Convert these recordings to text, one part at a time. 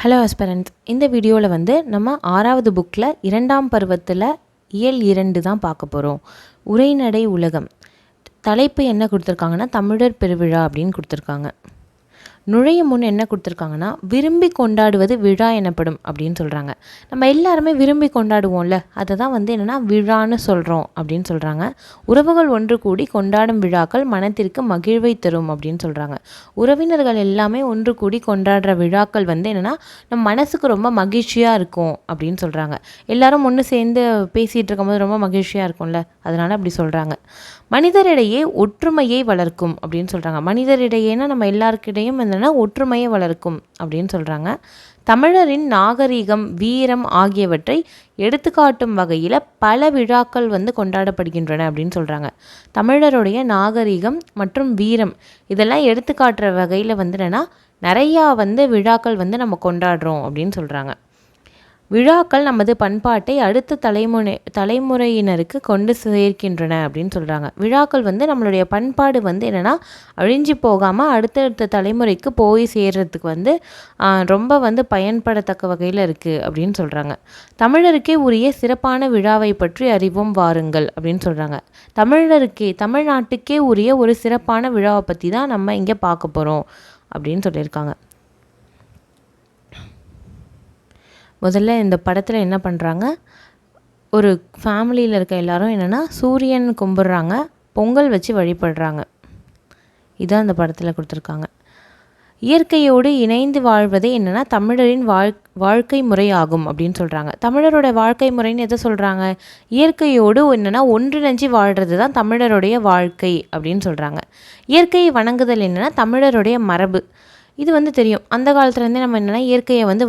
Hello aspirants, இந்த வீடியோவில் வந்து நம்ம 6வது புக்கில் 2ஆம் பருவத்தில் இயல் 2 தான் பார்க்க போகிறோம். உரைநடை உலகம். தலைப்பு என்ன கொடுத்துருக்காங்கன்னா, தமிழர் பெருவிழா அப்படின்னு கொடுத்துருக்காங்க. நுழைய முன் என்ன கொடுத்துருக்காங்கன்னா, விரும்பி கொண்டாடுவது விழா எனப்படும் அப்படின்னு சொல்கிறாங்க. நம்ம எல்லாருமே விரும்பி கொண்டாடுவோம்ல, அதை தான் வந்து என்னென்னா விழான்னு சொல்கிறோம் அப்படின்னு சொல்கிறாங்க. உறவுகள் ஒன்று கூடி கொண்டாடும் விழாக்கள் மனத்திற்கு மகிழ்வை தரும் அப்படின்னு சொல்கிறாங்க. உறவினர்கள் எல்லாமே ஒன்று கூடி கொண்டாடுற விழாக்கள் வந்து என்னென்னா நம்ம மனசுக்கு ரொம்ப மகிழ்ச்சியாக இருக்கும் அப்படின்னு சொல்கிறாங்க. எல்லாரும் ஒன்று சேர்ந்து பேசிகிட்டு இருக்கும்போது ரொம்ப மகிழ்ச்சியாக இருக்கும்ல, அதனால் அப்படி சொல்கிறாங்க. மனிதரிடையே ஒற்றுமையை வளர்க்கும் அப்படின்னு சொல்கிறாங்க. மனிதரிடையேனா நம்ம எல்லாருக்கிடையும் என்னென்னா ஒற்றுமையை வளர்க்கும் அப்படின்னு சொல்கிறாங்க. தமிழரின் நாகரிகம், வீரம் ஆகியவற்றை எடுத்துக்காட்டும் வகையில் பல விழாக்கள் வந்து கொண்டாடப்படுகின்றன அப்படின்னு சொல்கிறாங்க. தமிழருடைய நாகரிகம் மற்றும் வீரம் இதெல்லாம் எடுத்துக்காட்டுற வகையில் வந்து என்னென்னா நிறையா வந்து விழாக்கள் வந்து நம்ம கொண்டாடுறோம் அப்படின்னு சொல்கிறாங்க. விழாக்கள் நமது பண்பாட்டை அடுத்த தலைமுறையினருக்கு கொண்டு சேர்க்கின்றன அப்படின்னு சொல்கிறாங்க. விழாக்கள் வந்து நம்மளுடைய பண்பாடு வந்து என்னென்னா அழிஞ்சு போகாமல் அடுத்தடுத்த தலைமுறைக்கு போய் சேர்கிறதுக்கு வந்து ரொம்ப வந்து பயன்படத்தக்க வகையில் இருக்குது அப்படின்னு சொல்கிறாங்க. தமிழருக்கே உரிய சிறப்பான விழாவை பற்றி அறிவோம் வாருங்கள் அப்படின்னு சொல்கிறாங்க. தமிழ்நாட்டுக்கே உரிய ஒரு சிறப்பான விழாவை பற்றி தான் நம்ம இங்கே பார்க்க போகிறோம் அப்படின்னு சொல்லியிருக்காங்க. முதல்ல இந்த படத்தில் என்ன பண்ணுறாங்க, ஒரு ஃபேமிலியில் இருக்க எல்லாரும் என்னென்னா சூரியன் கும்பிட்றாங்க, பொங்கல் வச்சு வழிபடுறாங்க. இதான் அந்த படத்தில் கொடுத்துருக்காங்க. இயற்கையோடு இணைந்து வாழ்வதே என்னென்னா தமிழரின் வாழ்க்கை முறை ஆகும் அப்படின்னு சொல்கிறாங்க. தமிழரோட வாழ்க்கை முறைன்னு எதை சொல்கிறாங்க, இயற்கையோடு என்னென்னா ஒன்றிணைஞ்சு வாழ்கிறது தான் தமிழருடைய வாழ்க்கை அப்படின்னு சொல்கிறாங்க. இயற்கையை வணங்குதல் என்னென்னா தமிழருடைய மரபு. இது வந்து தெரியும், அந்த காலத்துலேருந்தே நம்ம என்னென்னா இயற்கையை வந்து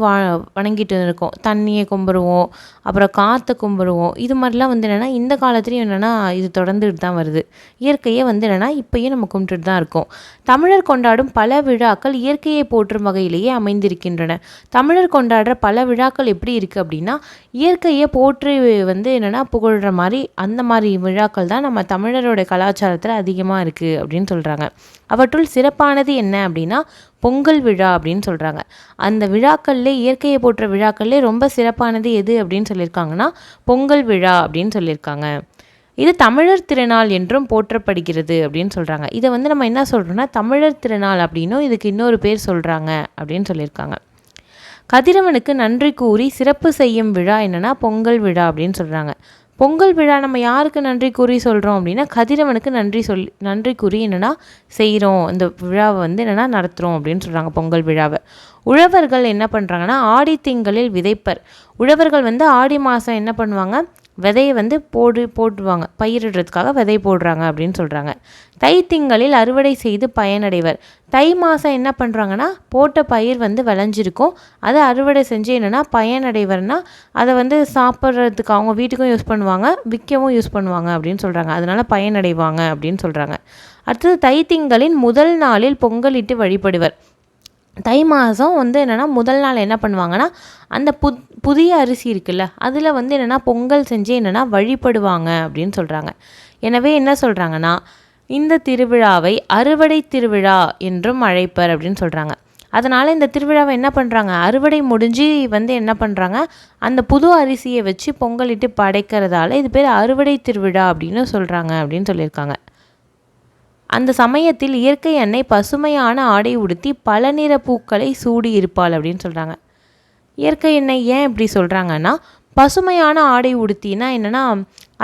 வணங்கிட்டு இருக்கோம். தண்ணியை கும்பிடுவோம், அப்புறம் காற்றை கும்பிடுவோம். இது மாதிரிலாம் வந்து என்னென்னா இந்த காலத்துலேயும் என்னென்னா இது தொடர்ந்துட்டு தான் வருது. இயற்கையை வந்து என்னென்னா இப்போயும் நம்ம கும்பிட்டுட்டு தான் இருக்கோம். தமிழர் கொண்டாடும் பல விழாக்கள் இயற்கையை போற்றும் வகையிலேயே அமைந்திருக்கின்றன. தமிழர் கொண்டாடுற பல விழாக்கள் எப்படி இருக்குது அப்படின்னா, இயற்கையை போற்றி வந்து என்னென்னா புகழ்கிற மாதிரி அந்த மாதிரி விழாக்கள் தான் நம்ம தமிழரோட கலாச்சாரத்தில் அதிகமாக இருக்குது அப்படின்னு சொல்கிறாங்க. அவற்றுள் சிறப்பானது என்ன அப்படின்னா பொங்கல் விழா அப்படின்னு சொல்கிறாங்க. அந்த விழாக்கள்லே இயற்கையை போற்ற விழாக்கள்லே ரொம்ப சிறப்பானது எது அப்படின்னு சொல்லியிருக்காங்கன்னா பொங்கல் விழா அப்படின்னு சொல்லியிருக்காங்க. இது தமிழர் திருநாள் என்றும் போற்றப்படுகிறது அப்படின்னு சொல்கிறாங்க. இதை வந்து நம்ம என்ன சொல்கிறோம்னா தமிழர் திருநாள் அப்படின்னும் இதுக்கு இன்னொரு பேர் சொல்கிறாங்க அப்படின்னு சொல்லியிருக்காங்க. கதிரவனுக்கு நன்றி கூறி சிறப்பு செய்யும் விழா என்னென்னா பொங்கல் விழா அப்படின்னு சொல்கிறாங்க. பொங்கல் விழா நம்ம யாருக்கு நன்றி கூறி சொல்கிறோம் அப்படின்னா கதிரவனுக்கு நன்றி கூறி என்னென்னா செய்கிறோம், இந்த விழாவை வந்து என்னென்னா நடத்துகிறோம் அப்படின்னு சொல்கிறாங்க பொங்கல் விழாவை. உழவர்கள் என்ன பண்ணுறாங்கன்னா ஆடி திங்களில் விதைப்பர். உழவர்கள் வந்து ஆடி மாதம் என்ன பண்ணுவாங்க, விதையை வந்து போடுவாங்க, பயிரிடுறதுக்காக விதை போடுறாங்க அப்படின்னு சொல்கிறாங்க. தை திங்களில் அறுவடை செய்து பயனடைவர். தை மாதம் என்ன பண்ணுறாங்கன்னா போட்ட பயிர் வந்து விளைஞ்சிருக்கும், அதை அறுவடை செஞ்சு என்னென்னா பயனடைவர்னா அதை வந்து சாப்பிட்றதுக்கு அவங்க வீட்டுக்கும் யூஸ் பண்ணுவாங்க, விற்கவும் யூஸ் பண்ணுவாங்க அப்படின்னு சொல்கிறாங்க. அதனால் பயனடைவாங்க அப்படின்னு சொல்கிறாங்க. அடுத்தது தை திங்களின் முதல் நாளில் பொங்கலிட்டு வழிபடுவர். தை மாதம் வந்து என்னென்னா முதல் நாள் என்ன பண்ணுவாங்கன்னா அந்த புதிய அரிசி இருக்குல்ல அதில் வந்து என்னென்னா பொங்கல் செஞ்சு என்னென்னா வழிபடுவாங்க அப்படின்னு சொல்கிறாங்க. எனவே என்ன சொல்கிறாங்கன்னா இந்த திருவிழாவை அறுவடை திருவிழா என்றும் அழைப்பர் அப்படின்னு சொல்கிறாங்க. அதனால் இந்த திருவிழாவை என்ன பண்ணுறாங்க, அறுவடை முடிஞ்சு வந்து என்ன பண்ணுறாங்க அந்த புது அரிசியை வச்சு பொங்கலிட்டு படைக்கிறதால இது பேர் அறுவடை திருவிழா அப்படின்னு சொல்கிறாங்க அப்படின்னு சொல்லியிருக்காங்க. அந்த சமயத்தில் இயற்கை அன்னை பசுமையான ஆடை உடுத்தி பல நிற பூக்களை சூடி இருப்பாள் அப்படின்னு சொல்கிறாங்க. இயற்கை அன்னை ஏன் இப்படி சொல்கிறாங்கன்னா பசுமையான ஆடை உடுத்தினா என்னென்னா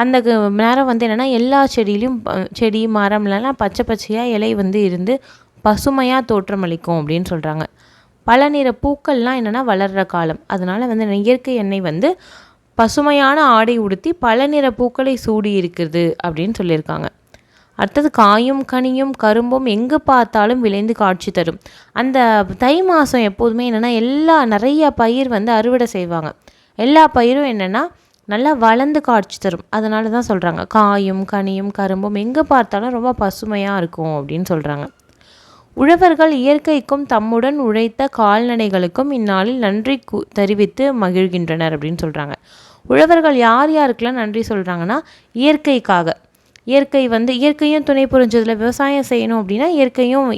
அந்த நேரம் வந்து என்னென்னா எல்லா செடியிலையும் செடி மரம்லாம் பச்சை பச்சையாக இலை வந்து இருந்து பசுமையாக தோற்றமளிக்கும் அப்படின்னு சொல்கிறாங்க. பல நிற பூக்கள்லாம் என்னென்னா வளர்கிற காலம், அதனால் வந்து இயற்கை அன்னை வந்து பசுமையான ஆடை உடுத்தி பல நிற பூக்களை சூடி இருக்குது அப்படின்னு சொல்லியிருக்காங்க. அடுத்தது காயும் கனியும் கரும்பும் எங்கு பார்த்தாலும் விளைந்து காட்சி தரும். அந்த தை மாதம் எப்போதுமே என்னென்னா நிறைய பயிர் வந்து அறுவடை செய்வாங்க. எல்லா பயிரும் என்னென்னா நல்லா வளர்ந்து காட்சி தரும். அதனால தான் சொல்கிறாங்க காயும் கனியும் கரும்பும் எங்கே பார்த்தாலும் ரொம்ப பசுமையாக இருக்கும் அப்படின்னு சொல்கிறாங்க. உழவர்கள் இயற்கைக்கும் தம்முடன் உழைத்த கால்நடைகளுக்கும் இந்நாளில் நன்றி தெரிவித்து மகிழ்கின்றனர் அப்படின்னு சொல்கிறாங்க. உழவர்கள் யாருக்கெல்லாம் நன்றி சொல்கிறாங்கன்னா இயற்கைக்காக. இயற்கையும் துணை புரிஞ்சதில் விவசாயம் செய்யணும் அப்படின்னா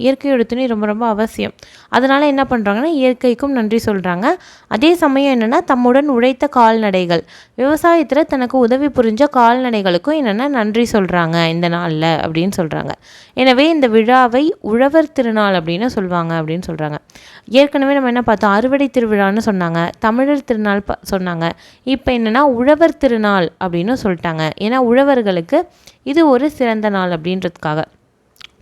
இயற்கையோட துணை ரொம்ப ரொம்ப அவசியம். அதனால் என்ன பண்ணுறாங்கன்னா இயற்கைக்கும் நன்றி சொல்கிறாங்க. அதே சமயம் என்னென்னா தம்முடன் உழைத்த கால்நடைகள், விவசாயத்தில் தனக்கு உதவி புரிஞ்ச கால்நடைகளுக்கும் என்னென்னா நன்றி சொல்கிறாங்க இந்த நாளில் அப்படின்னு சொல்கிறாங்க. எனவே இந்த விழாவை உழவர் திருநாள் அப்படின்னு சொல்லுவாங்க அப்படின்னு சொல்கிறாங்க. ஏற்கனவே நம்ம என்ன பார்த்தோம், அறுவடை திருவிழான்னு சொன்னாங்க, தமிழர் திருநாள் சொன்னாங்க. இப்போ என்னென்னா உழவர் திருநாள் அப்படின்னு சொல்லிட்டாங்க. ஏன்னா உழவர்களுக்கு இது ஒரு சிறந்த நாள் அப்படின்றதுக்காக.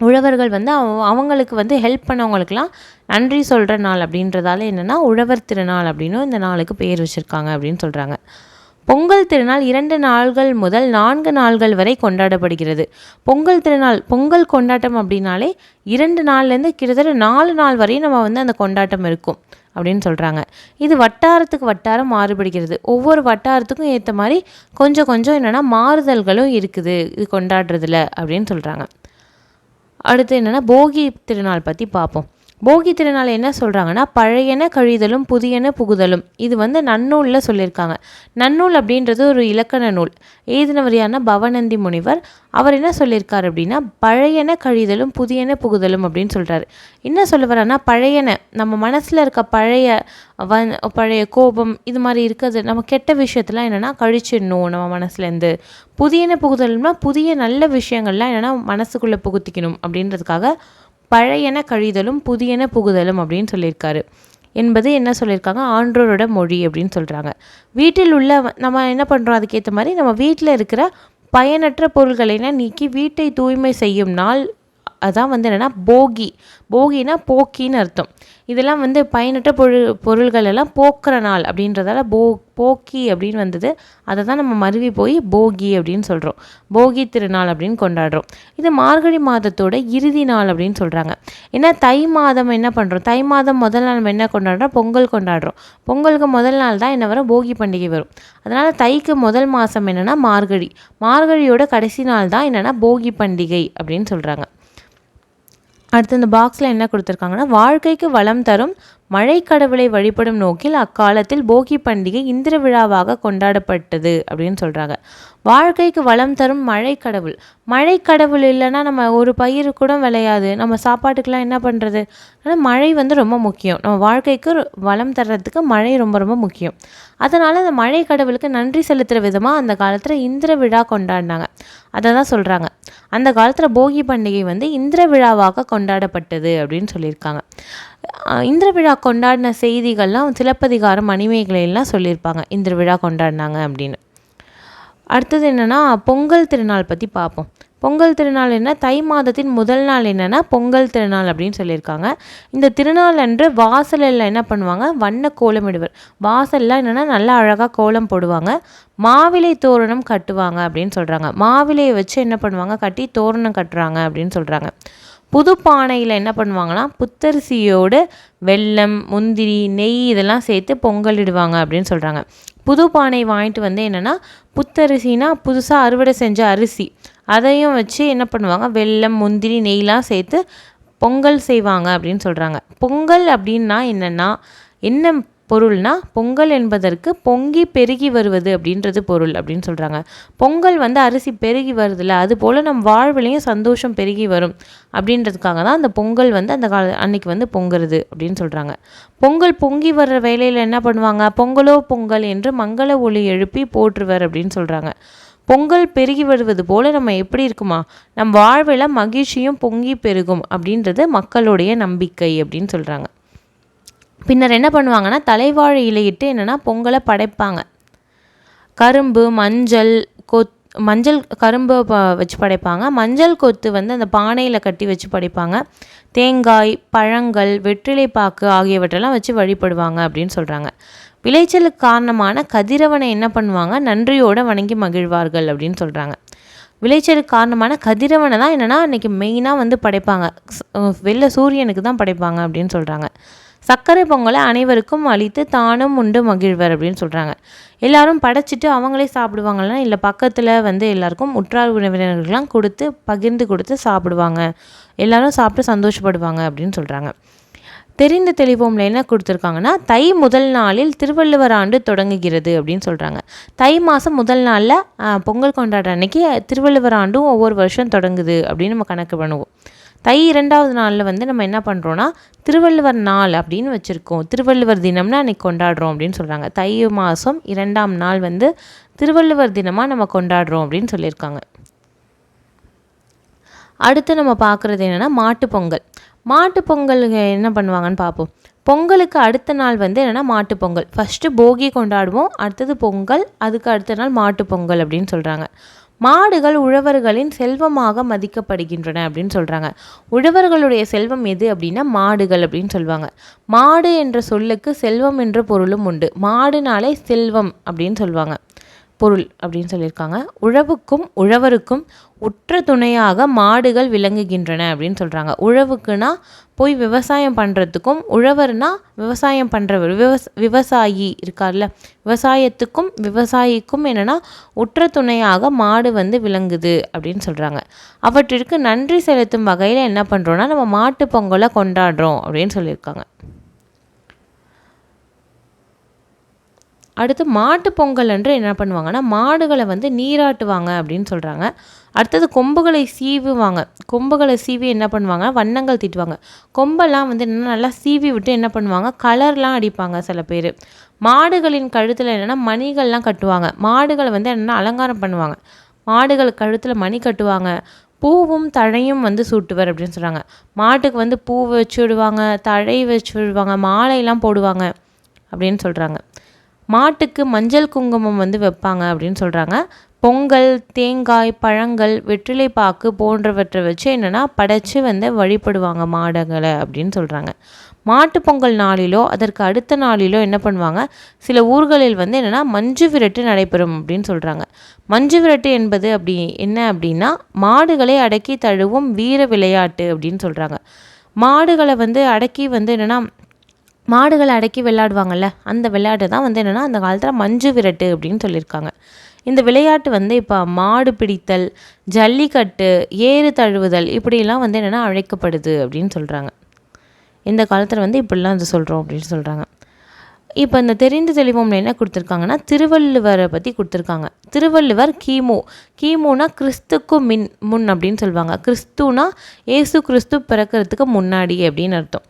உழவர்கள் வந்து அவங்களுக்கு வந்து ஹெல்ப் பண்ணவங்களுக்கெல்லாம் நன்றி சொல்கிற நாள் அப்படின்றதால என்னென்னா உழவர் திருநாள் அப்படின்னும் இந்த நாளுக்கு பேர் வச்சுருக்காங்க அப்படின்னு சொல்கிறாங்க. பொங்கல் திருநாள் 2 நாள்கள் முதல் 4 நாள்கள் வரை கொண்டாடப்படுகிறது. பொங்கல் கொண்டாட்டம் அப்படின்னாலே 2 நாள்லேருந்து கிட்டத்தட்ட 4 நாள் வரையும் நம்ம வந்து அந்த கொண்டாட்டம் இருக்கும் அப்படின்னு சொல்கிறாங்க. இது வட்டாரத்துக்கு வட்டாரம் மாறுபடுகிறது. ஒவ்வொரு வட்டாரத்துக்கும் ஏற்ற மாதிரி கொஞ்சம் கொஞ்சம் என்னென்னா மாறுதல்களும் இருக்குது இது கொண்டாடுறதுல அப்படின்னு சொல்கிறாங்க. அடுத்து என்னென்னா போகி திருநாள் பற்றி பார்ப்போம். போகி திருநாள் என்ன சொல்கிறாங்கன்னா பழையன கழிதலும் புதியன புகுதலும். இது வந்து நன்னூலில் சொல்லியிருக்காங்க. நன்னூல் அப்படின்றது ஒரு இலக்கண நூல். எழுதினவர் யாருன்னா பவநந்தி முனிவர். அவர் என்ன சொல்லியிருக்கார் அப்படின்னா பழையன கழிதலும் புதியன புகுதலும் அப்படின்னு சொல்கிறாரு. என்ன சொல்ல வர்றாருன்னா பழையன நம்ம மனசில் இருக்க பழைய கோபம் இது மாதிரி இருக்கிறது, நம்ம கெட்ட விஷயத்தெல்லாம் என்னென்னா கழிச்சிடணும் நம்ம மனசுலேருந்து. புதியன புகுதலும்னா புதிய நல்ல விஷயங்கள்லாம் என்னென்னா மனசுக்குள்ளே புகுத்திக்கணும் அப்படின்றதுக்காக பழையன கழிதலும் புதியன புகுதலும் அப்படின்னு சொல்லியிருக்காரு என்பது என்ன சொல்லியிருக்காங்க ஆன்றோரோட மொழி அப்படின்னு சொல்கிறாங்க. வீட்டில் உள்ள நம்ம என்ன பண்ணுறோம், அதுக்கேற்ற மாதிரி நம்ம வீட்டில் இருக்கிற பயனற்ற பொருள்களெல்லாம் நீக்கி வீட்டை தூய்மை செய்யும் நாள். அதான் வந்து என்னென்னா போகினா போக்கின்னு அர்த்தம். இதெல்லாம் வந்து பயனற்ற பொருள்கள் எல்லாம் போக்குற நாள் அப்படின்றதால போக்கி அப்படின்னு வந்தது. அதை தான் நம்ம மருவி போய் போகி அப்படின்னு சொல்கிறோம். போகி திருநாள் அப்படின்னு கொண்டாடுறோம். இது மார்கழி மாதத்தோட இறுதி நாள் அப்படின்னு சொல்கிறாங்க. ஏன்னா தை மாதம் என்ன பண்ணுறோம், தை மாதம் முதல் நாள் நம்ம என்ன கொண்டாடுறோம், பொங்கல் கொண்டாடுறோம். பொங்கலுக்கு முதல் நாள் தான் என்ன வரும், போகி பண்டிகை வரும். அதனால் தைக்கு முதல் மாதம் என்னென்னா மார்கழியோட கடைசி நாள் தான் என்னென்னா போகி பண்டிகை அப்படின்னு சொல்கிறாங்க. அடுத்து இந்த பாக்ஸில் என்ன கொடுத்துருக்காங்கன்னா வாழ்க்கைக்கு வளம் தரும் மழை கடவுளை வழிபடும் நோக்கில் அக்காலத்தில் போகி பண்டிகை இந்திர விழாவாக கொண்டாடப்பட்டது அப்படின்னு சொல்கிறாங்க. வாழ்க்கைக்கு வளம் தரும் மழை கடவுள் இல்லைன்னா நம்ம ஒரு பயிர் கூட விளையாது. நம்ம சாப்பாட்டுக்கெலாம் என்ன பண்ணுறது, ஆனால் மழை வந்து ரொம்ப முக்கியம். நம்ம வாழ்க்கைக்கு வளம் தர்றதுக்கு மழை ரொம்ப ரொம்ப முக்கியம். அதனால் அந்த மழை கடவுளுக்கு நன்றி செலுத்துகிற விதமாக அந்த காலத்தில் இந்திர விழா கொண்டாடினாங்க. அதை தான் சொல்கிறாங்க. அந்த காலத்தில் போகி பண்டிகை வந்து இந்திர விழாவாக கொண்டாடப்பட்டது அப்படின்னு சொல்லியிருக்காங்க. இந்திர விழா கொண்டாடின செய்திகள்லாம் சிலப்பதிகாரம் மணிமேகலையெல்லாம் சொல்லியிருப்பாங்க இந்திர விழா கொண்டாடினாங்க அப்படின்னு. அடுத்தது என்னென்னா பொங்கல் திருநாள் பற்றி பார்ப்போம். பொங்கல் திருநாள் என்ன, தை மாதத்தின் முதல் நாள் என்னென்னா பொங்கல் திருநாள் அப்படின்னு சொல்லியிருக்காங்க. இந்த திருநாள் அன்று வாசலில் என்ன பண்ணுவாங்க, வண்ண கோலமிடுவர். வாசலில் என்னென்னா நல்லா அழகாக கோலம் போடுவாங்க. மாவிலை தோரணம் கட்டுவாங்க அப்படின்னு சொல்கிறாங்க. மாவிலையை வச்சு என்ன பண்ணுவாங்க, கட்டி தோரணம் கட்டுறாங்க அப்படின்னு சொல்கிறாங்க. புது பானையில் என்ன பண்ணுவாங்கன்னா புத்தரிசியோடு வெல்லம் முந்திரி நெய் இதெல்லாம் சேர்த்து பொங்கல் இடுவாங்க அப்படின்னு சொல்கிறாங்க. புது பானை வாங்கிட்டு வந்து என்னென்னா புத்தரிசினா புதுசாக அறுவடை செஞ்ச அரிசி, அதையும் வச்சு என்ன பண்ணுவாங்க வெல்லம் முந்திரி நெய்லாம் சேர்த்து பொங்கல் செய்வாங்க அப்படின்னு சொல்கிறாங்க. பொங்கல் அப்படின்னா என்ன பொருள்னா பொங்கல் என்பதற்கு பொங்கி பெருகி வருவது அப்படின்றது பொருள் அப்படின்னு சொல்கிறாங்க. பொங்கல் வந்து அரிசி பெருகி வருதுல்ல, அது போல் நம் வாழ்விலையும் சந்தோஷம் பெருகி வரும் அப்படின்றதுக்காக தான் அந்த பொங்கல் வந்து அந்த அன்னைக்கு வந்து பொங்குறது அப்படின்னு சொல்கிறாங்க. பொங்கல் பொங்கி வர்ற வேலையில் என்ன பண்ணுவாங்க, பொங்கலோ பொங்கல் என்று மங்கள ஒலி எழுப்பி போற்றுவர் அப்படின்னு சொல்கிறாங்க. பொங்கல் பெருகி வருவது போல் நம்ம எப்படி இருக்குமா, நம் வாழ்வில் மகிழ்ச்சியும் பொங்கி பெருகும் அப்படின்றது மக்களுடைய நம்பிக்கை அப்படின்னு சொல்கிறாங்க. பின்னர் என்ன பண்ணுவாங்கன்னா தலைவாழை இலையிட்டு என்னென்னா பொங்கலை படைப்பாங்க. கரும்பு மஞ்சள் கரும்பு வச்சு படைப்பாங்க. மஞ்சள் கொத்து வந்து அந்த பானையில் கட்டி வச்சு படைப்பாங்க. தேங்காய் பழங்கள் வெற்றிலை பாக்கு ஆகியவற்றெல்லாம் வச்சு வழிபடுவாங்க அப்படின்னு சொல்கிறாங்க. விளைச்சலுக்கு காரணமான கதிரவனை என்ன பண்ணுவாங்க, நன்றியோடு வணங்கி மகிழ்வார்கள் அப்படின்னு சொல்கிறாங்க. விளைச்சலுக்கு காரணமான கதிரவனை தான் என்னென்னா அன்றைக்கி மெயினாக வந்து படைப்பாங்க. வெள்ளை சூரியனுக்கு தான் படைப்பாங்க அப்படின்னு சொல்கிறாங்க. சர்க்கரை பொங்கலை அனைவருக்கும் அளித்து தானும் உண்டு மகிழ்வர் அப்படின்னு சொல்கிறாங்க. எல்லாரும் படைச்சிட்டு அவங்களே சாப்பிடுவாங்கன்னா இல்லை, பக்கத்தில் வந்து எல்லாருக்கும் உற்றார் உறவினர்கள்லாம் பகிர்ந்து கொடுத்து சாப்பிடுவாங்க. எல்லாரும் சாப்பிட்டு சந்தோஷப்படுவாங்க அப்படின்னு சொல்கிறாங்க. தெரிந்து தெளிவோம்ல என்ன கொடுத்துருக்காங்கன்னா, தை முதல் நாளில் திருவள்ளுவர் ஆண்டு தொடங்குகிறது அப்படின்னு சொல்கிறாங்க. தை மாதம் முதல் நாளில் பொங்கல் கொண்டாடுற அன்னைக்கு திருவள்ளுவர் ஆண்டும் ஒவ்வொரு வருஷம் தொடங்குது அப்படின்னு நம்ம கணக்கு பண்ணுவோம். தை 2வது நாளில் வந்து நம்ம என்ன பண்ணுறோன்னா திருவள்ளுவர் நாள் அப்படின்னு வச்சுருக்கோம். திருவள்ளுவர் தினம்னு அன்றைக்கி கொண்டாடுறோம் அப்படின்னு சொல்கிறாங்க. தை மாதம் 2ஆம் நாள் வந்து திருவள்ளுவர் தினமாக நம்ம கொண்டாடுறோம் அப்படின்னு சொல்லியிருக்காங்க. அடுத்து நம்ம பார்க்குறது என்னென்னா மாட்டுப்பொங்கல். மாட்டுப்பொங்கல் என்ன பண்ணுவாங்கன்னு பார்ப்போம். பொங்கலுக்கு அடுத்த நாள் வந்து என்னென்னா மாட்டுப்பொங்கல். ஃபஸ்ட்டு போகி கொண்டாடுவோம், அடுத்தது பொங்கல், அதுக்கு அடுத்த நாள் மாட்டுப்பொங்கல் அப்படின்னு சொல்கிறாங்க. மாடுகள் உழவர்களின் செல்வமாக மதிக்கப்படுகின்றன அப்படின்னு சொல்கிறாங்க. உழவர்களுடைய செல்வம் எது அப்படின்னா மாடுகள் அப்படின்னு சொல்லுவாங்க. மாடு என்ற சொல்லுக்கு செல்வம் என்ற பொருளும் உண்டு. மாடுனாலே செல்வம் அப்படின்னு சொல்லுவாங்க, பொருள் அப்படின்னு சொல்லியிருக்காங்க. உழவுக்கும் உழவருக்கும் உற்ற துணையாக மாடுகள் விளங்குகின்றன அப்படின்னு சொல்கிறாங்க. உழவுக்குன்னா போய் விவசாயம் பண்ணுறதுக்கும், உழவர்னா விவசாயம் பண்ணுறவர், விவசாயி இருக்கார்ல, விவசாயத்துக்கும் விவசாயிக்கும் என்னென்னா உற்ற துணையாக மாடு வந்து விளங்குது அப்படின்னு சொல்கிறாங்க. அவற்றிற்கு நன்றி செலுத்தும் வகையில் என்ன பண்ணுறோன்னா நம்ம மாட்டு பொங்கலை கொண்டாடுறோம் அப்படின்னு சொல்லியிருக்காங்க. அடுத்து மாட்டு பொங்கல் அன்று என்ன பண்ணுவாங்கன்னா மாடுகளை வந்து நீராட்டுவாங்க அப்படின்னு சொல்கிறாங்க. அடுத்தது கொம்புகளை சீவுவாங்க. கொம்புகளை சீவி என்ன பண்ணுவாங்க, வண்ணங்கள் தீட்டுவாங்க. கொம்பெல்லாம் வந்து என்னென்னா நல்லா சீவி விட்டு என்ன பண்ணுவாங்க, கலர்லாம் அடிப்பாங்க சில பேர். மாடுகளின் கழுத்தில் என்னென்னா மணிகள்லாம் கட்டுவாங்க. மாடுகளை வந்து என்னென்னா அலங்காரம் பண்ணுவாங்க. மாடுகள் கழுத்தில் மணி கட்டுவாங்க. பூவும் தழையும் வந்து சூட்டுவர் அப்படின்னு சொல்கிறாங்க. மாட்டுக்கு வந்து பூ வச்சு விடுவாங்க, தழை வச்சு விடுவாங்க, மாலையெல்லாம் போடுவாங்க அப்படின்னு சொல்கிறாங்க. மாட்டுக்கு மஞ்சள் குங்குமம் வந்து வைப்பாங்க அப்படின்னு சொல்கிறாங்க. பொங்கல், தேங்காய், பழங்கள், வெற்றிலைப்பாக்கு போன்றவற்றை வச்சு என்னென்னா படைச்சி வந்து வழிபடுவாங்க மாடுகளை அப்படின்னு சொல்கிறாங்க. மாட்டுப்பொங்கல் நாளிலோ அதற்கு அடுத்த நாளிலோ என்ன பண்ணுவாங்க, சில ஊர்களில் வந்து என்னென்னா மஞ்சு விரட்டு நடைபெறும் அப்படின்னு சொல்கிறாங்க. மஞ்சு விரட்டு என்பது என்ன அப்படின்னா மாடுகளை அடக்கி தழுவும் வீர விளையாட்டு அப்படின்னு சொல்கிறாங்க. மாடுகளை வந்து அடக்கி வந்து என்னென்னா மாடுகளை அடக்கி விளையாடுவாங்கள்ல, அந்த விளையாட்டு தான் வந்து என்னென்னா அந்த காலத்தில் மஞ்சு விரட்டு அப்படின்னு சொல்லியிருக்காங்க. இந்த விளையாட்டு வந்து இப்போ மாடு பிடித்தல், ஜல்லிக்கட்டு, ஏறு தழுவுதல் இப்படிலாம் வந்து என்னென்னா அழைக்கப்படுது அப்படின்னு சொல்கிறாங்க. இந்த காலத்தில் வந்து இப்படிலாம் வந்து சொல்கிறோம் அப்படின்னு சொல்கிறாங்க. இப்போ இந்த தெரிந்து தெளிவோம்ல என்ன கொடுத்துருக்காங்கன்னா திருவள்ளுவரை பற்றி கொடுத்துருக்காங்க. திருவள்ளுவர் கிமுனா கிறிஸ்துக்கு முன் அப்படின்னு சொல்லுவாங்க. கிறிஸ்துனா ஏசு கிறிஸ்து பிறக்கிறதுக்கு முன்னாடி அப்படின்னு அர்த்தம்.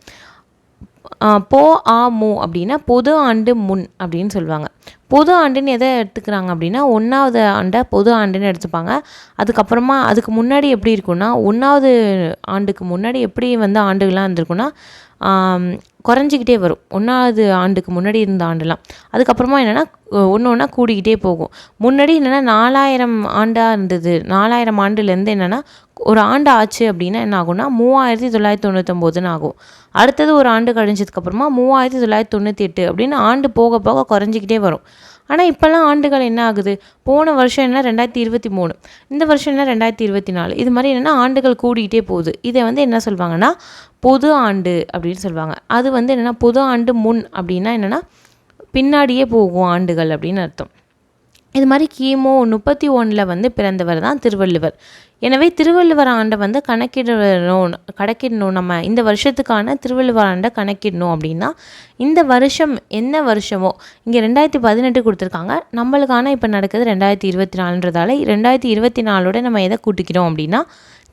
மு அப்படின்னா பொது ஆண்டு முன் அப்படின்னு சொல்லுவாங்க. பொது ஆண்டுன்னு எதை எடுத்துக்கிறாங்க அப்படின்னா 1வது ஆண்டை பொது ஆண்டுன்னு எடுத்துப்பாங்க. அதுக்கப்புறமா அதுக்கு முன்னாடி எப்படி இருக்குன்னா 1வது ஆண்டுக்கு முன்னாடி எப்படி வந்து ஆண்டுகள்லாம் இருந்திருக்குன்னா குறைஞ்சிக்கிட்டே வரும். 1வது ஆண்டுக்கு முன்னாடி இருந்த ஆண்டுலாம் அதுக்கப்புறமா என்னென்னா ஒன்று ஒன்றா கூடிக்கிட்டே போகும். முன்னாடி என்னென்னா 4000 ஆண்டாக இருந்தது. 4000 ஆண்டுலேருந்து என்னென்னா ஒரு ஆண்டு ஆச்சு அப்படின்னா என்ன ஆகும்னா 3999 ஆகும். அடுத்தது ஒரு ஆண்டு கழிஞ்சதுக்கப்புறமா 3998 அப்படின்னு ஆண்டு போக போக குறைஞ்சிக்கிட்டே வரும். ஆனால் இப்போல்லாம் ஆண்டுகள் என்ன ஆகுது, போன வருஷம் என்ன 2023, இந்த வருஷம் என்ன 2024, இது மாதிரி என்னென்னா ஆண்டுகள் கூடிக்கிட்டே போகுது. இதை வந்து என்ன சொல்லுவாங்கன்னா பொது ஆண்டு அப்படின்னு சொல்லுவாங்க. அது வந்து என்னென்னா பொது ஆண்டு முன் அப்படின்னா என்னென்னா பின்னாடியே போகும் ஆண்டுகள் அப்படின்னு அர்த்தம். இது மாதிரி கிமு 31 வந்து பிறந்தவர் தான் திருவள்ளுவர். எனவே திருவள்ளுவர் ஆண்டை வந்து கணக்கிடணும். நம்ம இந்த வருஷத்துக்கான திருவள்ளுவர் ஆண்டை கணக்கிடணும் அப்படின்னா இந்த வருஷம் என்ன வருஷமோ, இங்கே 2018 கொடுத்துருக்காங்க, நம்மளுக்கான இப்போ நடக்குது 2024ன்றதால 2024 நம்ம எதை கூட்டிக்கிறோம் அப்படின்னா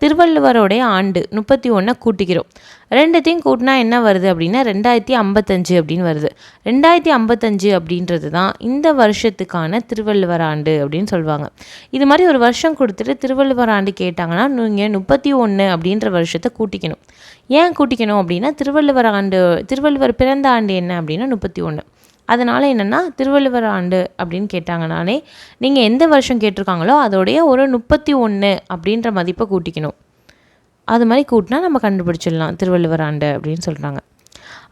திருவள்ளுவருடைய ஆண்டு 31 கூட்டிக்கிறோம். ரெண்டுத்தையும் கூட்டினா என்ன வருது அப்படின்னா 2055 அப்படின்னு வருது. 2055 அப்படின்றது தான் இந்த வருஷத்துக்கான திருவள்ளுவர் ஆண்டு அப்படின்னு சொல்லுவாங்க. இது மாதிரி ஒரு வருஷம் கொடுத்துட்டு திருவள்ளுவர் ஆண்டு கேட்டாங்கன்னா நீங்கள் 31 அப்படின்ற வருஷத்தை கூட்டிக்கணும். ஏன் கூட்டிக்கணும் அப்படின்னா திருவள்ளுவர் பிறந்த ஆண்டு என்ன அப்படின்னா 31. அதனால் என்னென்னா திருவள்ளுவர் ஆண்டு அப்படின்னு கேட்டாங்கனாலே நீங்கள் எந்த வருஷம் கேட்டிருக்காங்களோ அதோடைய ஒரு 31 அப்படின்ற மதிப்பை கூட்டிக்கணும். அது மாதிரி கூட்டினா நம்ம கண்டுபிடிச்சிடலாம் திருவள்ளுவர் ஆண்டு அப்படின்னு சொல்கிறாங்க.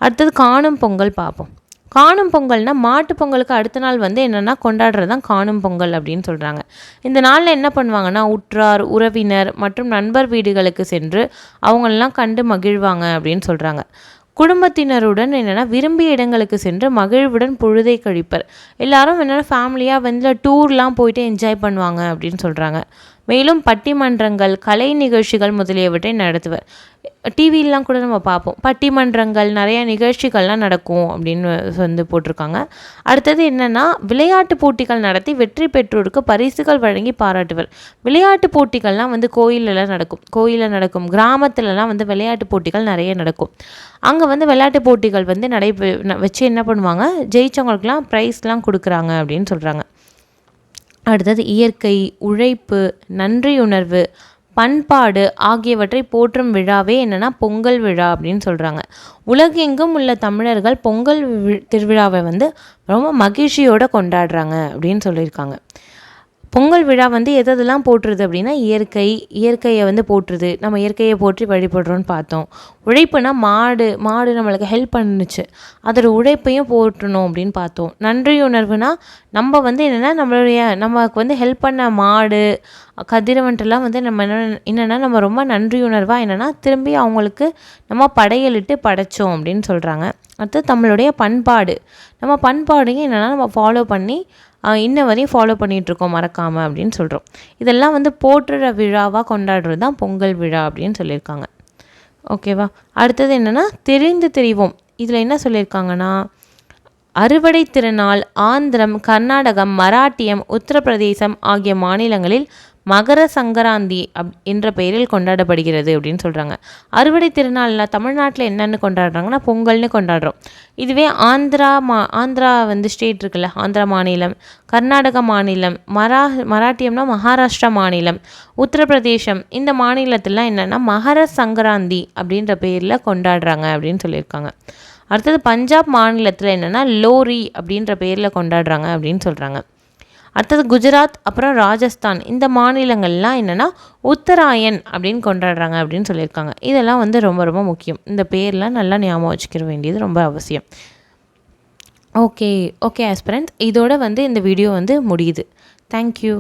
அடுத்தது காணும் பொங்கல் பார்ப்போம். காணும் பொங்கல்னால் மாட்டு பொங்கலுக்கு அடுத்த நாள் வந்து என்னென்னா கொண்டாடுறது தான் காணும் பொங்கல் அப்படின்னு சொல்கிறாங்க. இந்த நாளில் என்ன பண்ணுவாங்கன்னா உற்றார் உறவினர் மற்றும் நண்பர் வீடுகளுக்கு சென்று அவங்களெல்லாம் கண்டு மகிழ்வாங்க அப்படின்னு சொல்கிறாங்க. குடும்பத்தினருடன் என்னென்னா விரும்பிய இடங்களுக்கு சென்று மகிழ்வுடன் பொழுதை கழிப்பர். எல்லாரும் என்னென்னா ஃபேமிலியாக வந்து டூர்லாம் போயிட்டு என்ஜாய் பண்ணுவாங்க அப்படின்னு சொல்கிறாங்க. மேலும் பட்டிமன்றங்கள், கலை நிகழ்ச்சிகள் முதலியவற்றை நடத்துவர். டிவிலலாம் கூட நம்ம பார்ப்போம். பட்டிமன்றங்கள், நிறைய நிகழ்ச்சிகள்லாம் நடக்கும் அப்படின்னு வந்து போட்டிருக்காங்க. அடுத்தது என்னென்னா, விளையாட்டு போட்டிகள் நடத்தி வெற்றி பெற்றோருக்கு பரிசுகள் வழங்கி பாராட்டுவர். விளையாட்டு போட்டிகள்லாம் வந்து கோயிலில் நடக்கும். கிராமத்துலலாம் வந்து விளையாட்டு போட்டிகள் நிறைய நடக்கும். அங்கே வந்து விளையாட்டு போட்டிகள் வந்து வச்சு என்ன பண்ணுவாங்க, ஜெயிச்சவங்களுக்குலாம் ப்ரைஸ்லாம் கொடுக்குறாங்க அப்படின்னு சொல்கிறாங்க. அடுத்தது இயற்கை, உழைப்பு, நன்றியுணர்வு, பண்பாடு ஆகியவற்றை போற்றும் விழாவே என்னென்னா பொங்கல் விழா அப்படின்னு சொல்கிறாங்க. உலகெங்கும் உள்ள தமிழர்கள் பொங்கல் திருவிழாவை வந்து ரொம்ப மகிழ்ச்சியோடு கொண்டாடுறாங்க அப்படின்னு சொல்லியிருக்காங்க. பொங்கல் விழா வந்து எதெல்லாம் போற்றுறது அப்படின்னா, இயற்கையை வந்து போற்றுது. நம்ம இயற்கையை போற்றி வழிபடுறோன்னு பார்த்தோம். உழைப்புனா மாடு நம்மளுக்கு ஹெல்ப் பண்ணுச்சு, அதோட உழைப்பையும் போற்றணும் அப்படின்னு பார்த்தோம். நன்றியுணர்வுனா நம்ம வந்து என்னென்னா நமக்கு வந்து ஹெல்ப் பண்ண மாடு, கதிரவன்ட்டெல்லாம் வந்து நம்ம என்னென்னா நம்ம ரொம்ப நன்றியுணர்வாக என்னென்னா திரும்பி அவங்களுக்கு நம்ம படையலிட்டு படைத்தோம் அப்படின்னு சொல்கிறாங்க. அடுத்து நம்மளுடைய பண்பாடு, நம்ம பண்பாடையும் என்னென்னா நம்ம ஃபாலோ பண்ணி இன்ன வரையும் ஃபாலோ பண்ணிகிட்ருக்கோம் மறக்காமல் அப்படின்னு சொல்கிறோம். இதெல்லாம் வந்து போற்றுற விழாவாக கொண்டாடுறது தான் பொங்கல் விழா அப்படின்னு சொல்லியிருக்காங்க. ஓகேவா? அடுத்தது என்னென்னா தெரிந்து தெரிவோம். இதில் என்ன சொல்லியிருக்காங்கன்னா, அறுவடை திருநாள் ஆந்திரம், கர்நாடகம், மராட்டியம், உத்தரப்பிரதேசம் ஆகிய மாநிலங்களில் மகர சங்கராந்தி என்ற பெயரில் கொண்டாடப்படுகிறது அப்படின்னு சொல்கிறாங்க. அறுவடை திருநாளில் தமிழ்நாட்டில் என்னென்னு கொண்டாடுறாங்கன்னா பொங்கல்னு கொண்டாடுறோம். இதுவே ஆந்திரா வந்து ஸ்டேட் இருக்குல்ல, ஆந்திரா மாநிலம், கர்நாடக மாநிலம், மராட்டியம்னா மகாராஷ்டிரா மாநிலம், உத்தரப்பிரதேசம், இந்த மாநிலத்திலாம் என்னென்னா மகர சங்கராந்தி அப்படின்ற பெயரில் கொண்டாடுறாங்க அப்படின்னு சொல்லியிருக்காங்க. அடுத்தது பஞ்சாப் மாநிலத்தில் என்னென்னா லோரி அப்படின்ற பெயரில் கொண்டாடுறாங்க அப்படின்னு சொல்கிறாங்க. அடுத்தது குஜராத், அப்புறம் ராஜஸ்தான், இந்த மாநிலங்கள்லாம் என்னென்னா உத்தராயன் அப்படின்னு கொண்டாடுறாங்க அப்படின்னு சொல்லியிருக்காங்க. இதெல்லாம் வந்து ரொம்ப ரொம்ப முக்கியம். இந்த பேர்லாம் நல்லா ஞாபகம் வச்சுக்கிற வேண்டியது ரொம்ப அவசியம். ஓகே ஆஸ்பிரண்ட்ஸ், இதோட வந்து இந்த வீடியோ வந்து முடியுது. தேங்க்யூ.